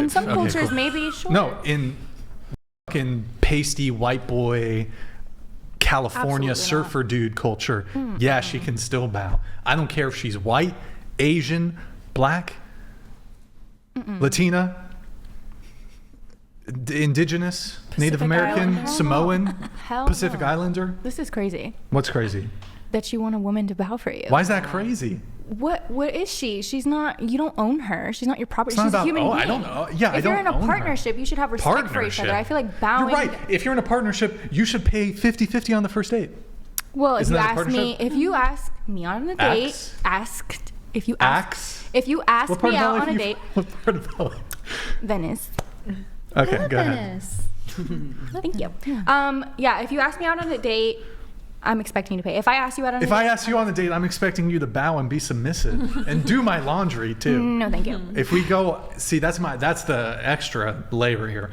In some Okay, cultures, cool. maybe, sure. No, in fucking pasty white boy California Absolutely surfer dude culture, yeah, she can still bow. I don't care if she's white, Asian, black, Latina, indigenous, Native American, Islander? Samoan, Hell Pacific no. Islander. This is crazy. What's crazy? That you want a woman to bow for you. Why is that crazy? What is she? She's not. You don't own her. She's not your property. It's not She's about, a human being. I don't know. Yeah, If I you're don't in a own her. partnership, you should have respect for each other. I feel like bowing. You're right. If you're in a partnership, you should pay 50-50 on the first date. Well, Isn't that a partnership? if you ask me on a date, if you ask What me part of out LA on a you- date, What part of LA? Venice. Okay, go ahead. Venice. Thank you. Yeah, if you ask me out on a date, I'm expecting you to pay. If I ask you out on a date, If I ask you on a date, I'm expecting you to bow and be submissive and do my laundry too. no, thank you. If we go, see, that's the extra layer here.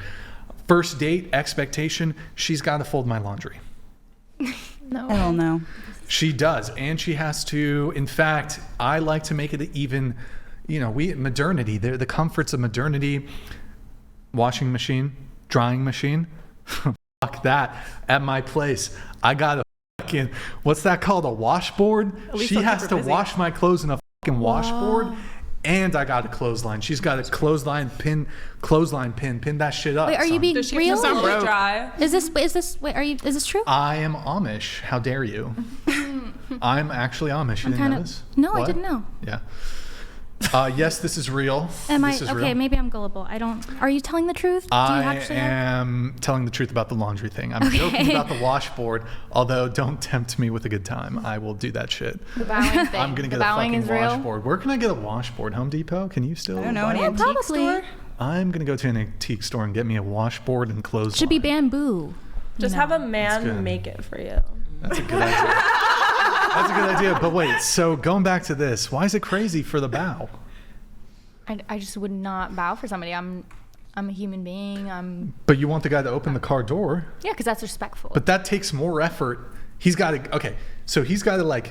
First date expectation, she's got to fold my laundry. No. Hell no. She does, and she has to. In fact, I like to make it even, modernity. The comforts of modernity. Washing machine, drying machine. Fuck that. At my place, I got a fucking, what's that called? A washboard. She has to wash my clothes in a fucking washboard, and I got a clothesline. She's got a clothesline pin that shit up. Wait, are you son. being Does she real? have to sound dry? Is this true? I am Amish. How dare you? I'm actually Amish. You didn't know this? No, I What? didn't know. Yeah. Yes, this is real. Am I This is okay? real. Maybe I'm gullible. Are you telling the truth? Do you I actually have? am telling the truth about the laundry thing. I'm joking about the washboard, although don't tempt me with a good time. I will do that shit. The bowing thing. I'm going to the get a bowing fucking is real. washboard. Where can I get a washboard? Home Depot? Can you still? I don't know buy any one? antique probably. store. I'm going to go to an antique store and get me a washboard and clothes. Should be bamboo. Just you have know. a good. man make it for you. That's a good idea. That's a good idea. But wait, so going back to this, why is it crazy for the bow? I just would not bow for somebody. I'm a human being. But you want the guy to open the car door. Yeah, because that's respectful. But that takes more effort. He's got to, okay, so he's got to like,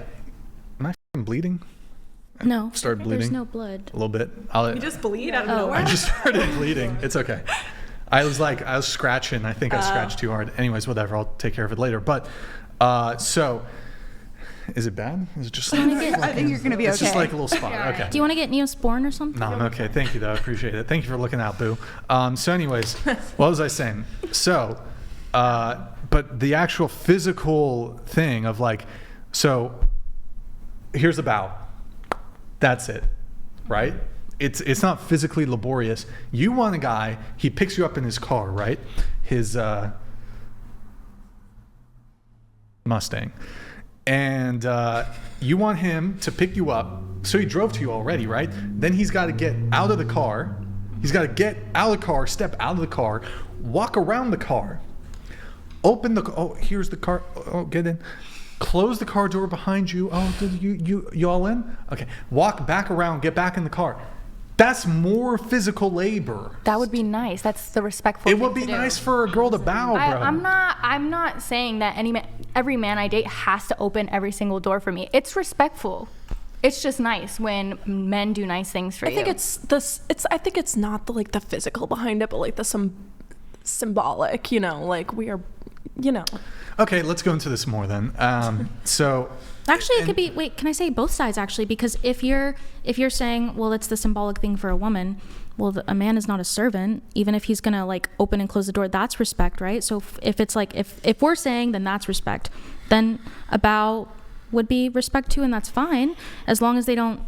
am I f***ing bleeding? No. Started bleeding. There's no blood. A little bit. You just bleed out of Oh. nowhere. I just started bleeding. It's okay. I was scratching. I think I scratched too hard. Anyways, whatever. I'll take care of it later. But, so, is it bad? Is it just like, I think you're gonna be it's just like a little spot. Okay. Do you want to get Neosporin or something? No, I'm okay. Thank you, though. I appreciate it. Thank you for looking out, boo. So anyways, what was I saying? So, but the actual physical thing of like, so here's a bow. That's it, right? It's not physically laborious. You want a guy, he picks you up in his car, right? His Mustang. And you want him to pick you up. So he drove to you already, right? Then he's got to get out of the car. He's got to get out of the car, step out of the car, walk around the car, open the. Oh, here's the car. Oh, get in. Close the car door behind you. Oh, did you all in? Okay. Walk back around. Get back in the car. That's more physical labor. that would be nice. That's the respectful It thing would be to do. nice for a girl to bow, bro. I'm not saying that every man I date has to open every single door for me. It's respectful. It's just nice when men do nice things for you. I think it's this. I think it's not the physical behind it, but like the symbolic. Like we are. Okay, let's go into this more then. So. Actually, it could be. Wait, can I say both sides actually? Because if you're saying, well, it's the symbolic thing for a woman. Well, a man is not a servant. Even if he's gonna like open and close the door, that's respect, right? So if it's like if we're saying, then that's respect. Then a bow would be respect too, and that's fine as long as they don't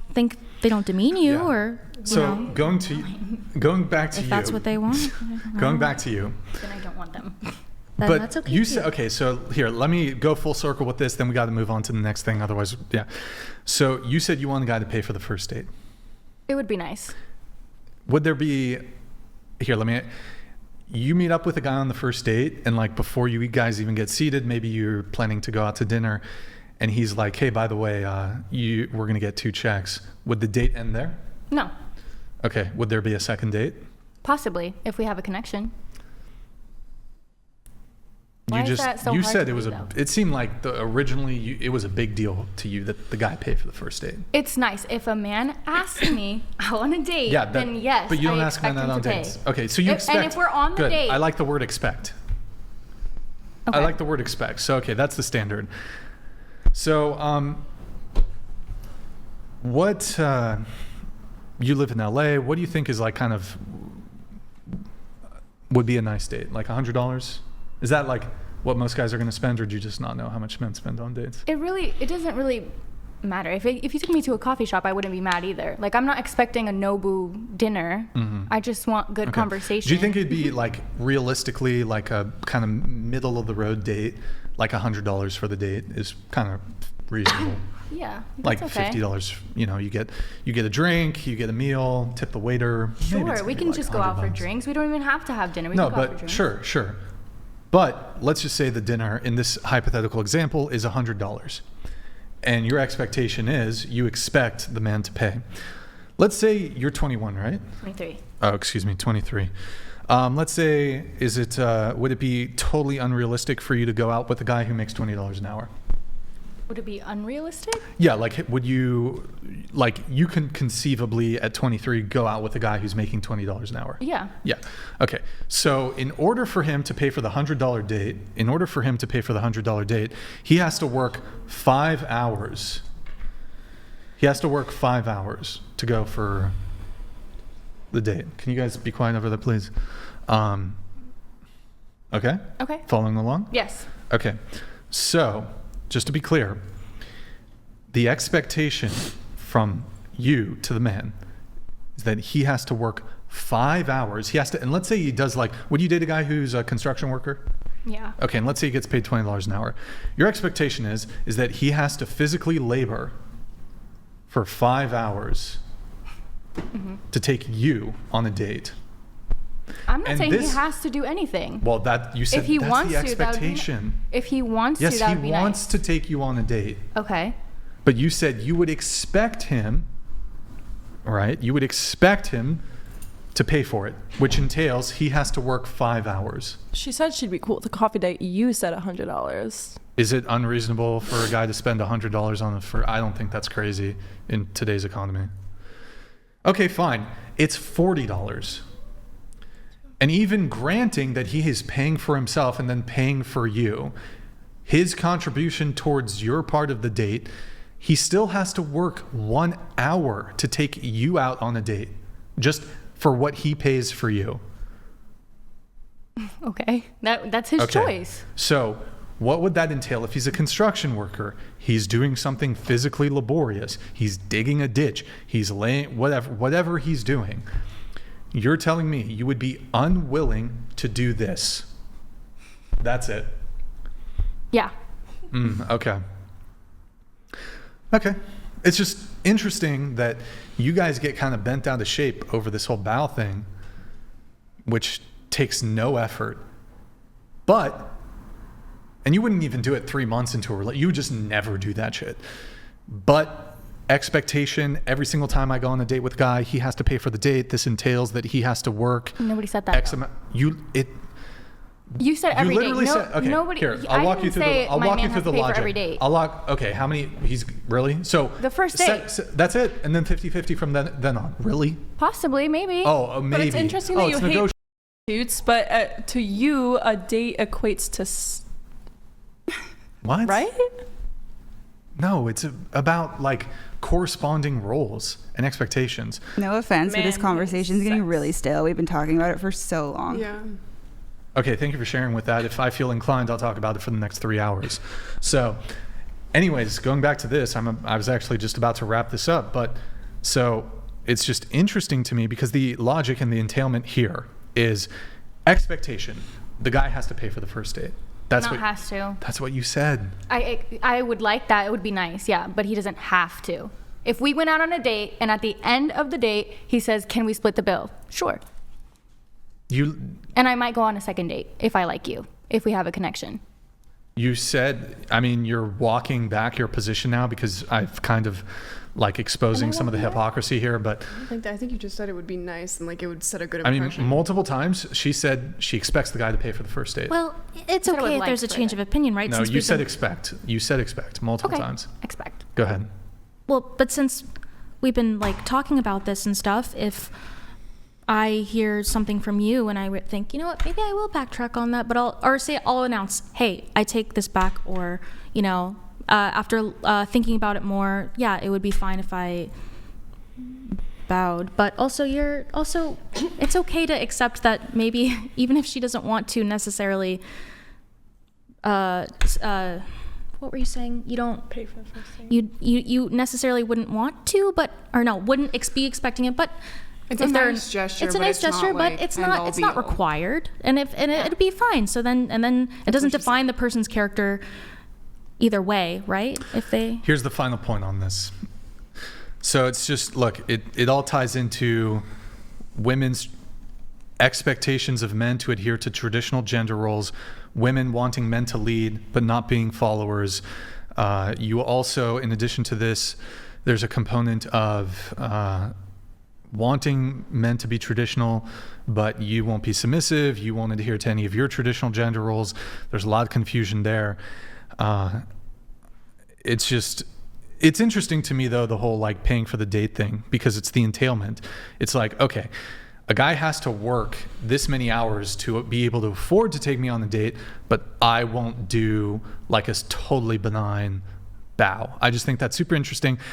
demean you Yeah. or. So going back to if you. that's what they want. Going back to you. then I don't want them. Then But that's okay you too. said, okay, so here, let me go full circle with this, then we got to move on to the next thing. Otherwise, yeah. So you said you want a guy to pay for the first date. It would be nice. Would there be, here, you meet up with a guy on the first date, and like before you guys even get seated, maybe you're planning to go out to dinner, and he's like, hey, by the way, we're going to get 2 checks. Would the date end there? No, Okay. Would there be a second date? possibly if we have a connection. Why is that so you hard said to it was believe, though? it seemed like originally it was a big deal to you that the guy paid for the first date. It's nice. If a man asks me out on a date, Yeah, then yes, but you don't I ask men expect out him on to pay. dates. Okay, so you expect. And if we're on the good. date. I like the word expect. Okay. I like the word expect. So okay, that's the standard. So what you live in LA? What do you think is like kind of would be a nice date? Like $100? Is that like what most guys are going to spend, or do you just not know how much men spend on dates? It doesn't really matter. If you took me to a coffee shop, I wouldn't be mad either. Like, I'm not expecting a Nobu dinner. I just want good conversation. Do you think it'd be like realistically like a kind of middle of the road date, like $100 for the date is kind of reasonable? Yeah, Like that's okay. $50, you get a drink, you get a meal, tip the waiter. Maybe it's Sure, gonna we be can like just go out for $100. drinks. We don't even have to have dinner. We No, can go out for but drinks. sure. But let's just say the dinner in this hypothetical example is $100. And your expectation is you expect the man to pay. Let's say you're 21, right? 23. Oh, excuse me, 23. Let's say, would it be totally unrealistic for you to go out with a guy who makes $20 an hour? Would it be unrealistic? Yeah, like you can conceivably at 23 go out with a guy who's making $20 an hour? Yeah. Yeah. Okay. So in order for him to pay for the $100 date, he has to work 5 hours. He has to work 5 hours to go for the date. Can you guys be quiet over there, please? Okay? Okay. Following along? Yes. Okay. So, just to be clear, the expectation from you to the man is that he has to work 5 hours. He has to, and let's say he does would you date a guy who's a construction worker? Yeah. Okay, and let's say he gets paid $20 an hour. Your expectation is that he has to physically labor for 5 hours to take you on a date. I'm not And saying this- he has to do anything. Well, that you said If he that's wants the to, that would be. expectation. If he wants to, Yes, that he would be wants nice. to take you on a date. Okay. But you said you would expect him, right? You would expect him to pay for it, which entails he has to work 5 hours. She said she'd be cool with a coffee date. You said $100. Is it unreasonable for a guy to spend $100 on I don't think that's crazy in today's economy. Okay, fine. It's $40. And even granting that he is paying for himself and then paying for you, his contribution towards your part of the date, he still has to work 1 hour to take you out on a date, just for what he pays for you. Okay. That's his choice. So what would that entail? If he's a construction worker, he's doing something physically laborious. He's digging a ditch. He's laying whatever he's doing. You're telling me you would be unwilling to do this. That's it. Yeah. Okay. Okay. It's just interesting that you guys get kind of bent out of shape over this whole bow thing, which takes no effort. And you wouldn't even do it 3 months into a relationship. You would just never do that shit. But expectation, every single time I go on a date with a guy, he has to pay for the date. This entails that he has to work Nobody said that. X amount. You said every you date. literally No, said, okay, nobody. here, I I'll walk you didn't through say the, I'll my walk man you through has the to pay logic. for every date. Okay, how many, he's, really? So. The first date. That's it? And then 50-50 from then on. Really? Possibly, maybe. Oh, maybe. But it's interesting that you it's hate negotiable. Dudes, but to you, a date equates to What? right? No, it's about corresponding roles and expectations. No offense, but this Man conversation is hates getting sex. really stale. We've been talking about it for so long. Yeah. Okay, thank you for sharing with that. If I feel inclined, I'll talk about it for the next 3 hours. So, anyways, going back to this, I was actually just about to wrap this up, but so it's just interesting to me because the logic and the entailment here is expectation. The guy has to pay for the first date. That's Not what has to. That's what you said. I would like that. It would be nice, yeah, but he doesn't have to. If we went out on a date and at the end of the date he says, "Can we split the bill?" Sure. You And I might go on a second date if I like you, if we have a connection. you said, I mean, you're walking back your position now because I've kind of like exposing some of the hypocrisy here, but I think you just said it would be nice and like it would set a good I impression. mean, multiple times she said she expects the guy to pay for the first date. Well, it's Said I would okay if like there's a for change it. of opinion, right? No, Since you we've said been- expect. You said expect multiple Okay. times. Expect. Go ahead. Well, but since we've been like talking about this and stuff, if I hear something from you and I think, you know what, maybe I will backtrack on that, but I'll announce, hey, I take this back, or, you know, after thinking about it more, yeah, it would be fine if I bowed. But also, it's okay to accept that maybe even if she doesn't want to necessarily, what were you saying? You don't Pay for the first thing. you necessarily wouldn't want to, but or no, wouldn't be expecting it, but It's a if they're- nice gesture. It's a but nice not, gesture, like, but it's end not all it's be not all. required, and it'd be fine. So then it doesn't define the person's character either way, right? If they Here's the final point on this. So it's just, look, it all ties into women's expectations of men to adhere to traditional gender roles, women wanting men to lead but not being followers. You also, in addition to this, there's a component of wanting men to be traditional, but you won't be submissive, you won't adhere to any of your traditional gender roles. There's a lot of confusion there. It's interesting to me, though, the whole like paying for the date thing, because it's the entailment. It's like, okay, a guy has to work this many hours to be able to afford to take me on a date, but I won't do like a totally benign bow. I just think that's super interesting.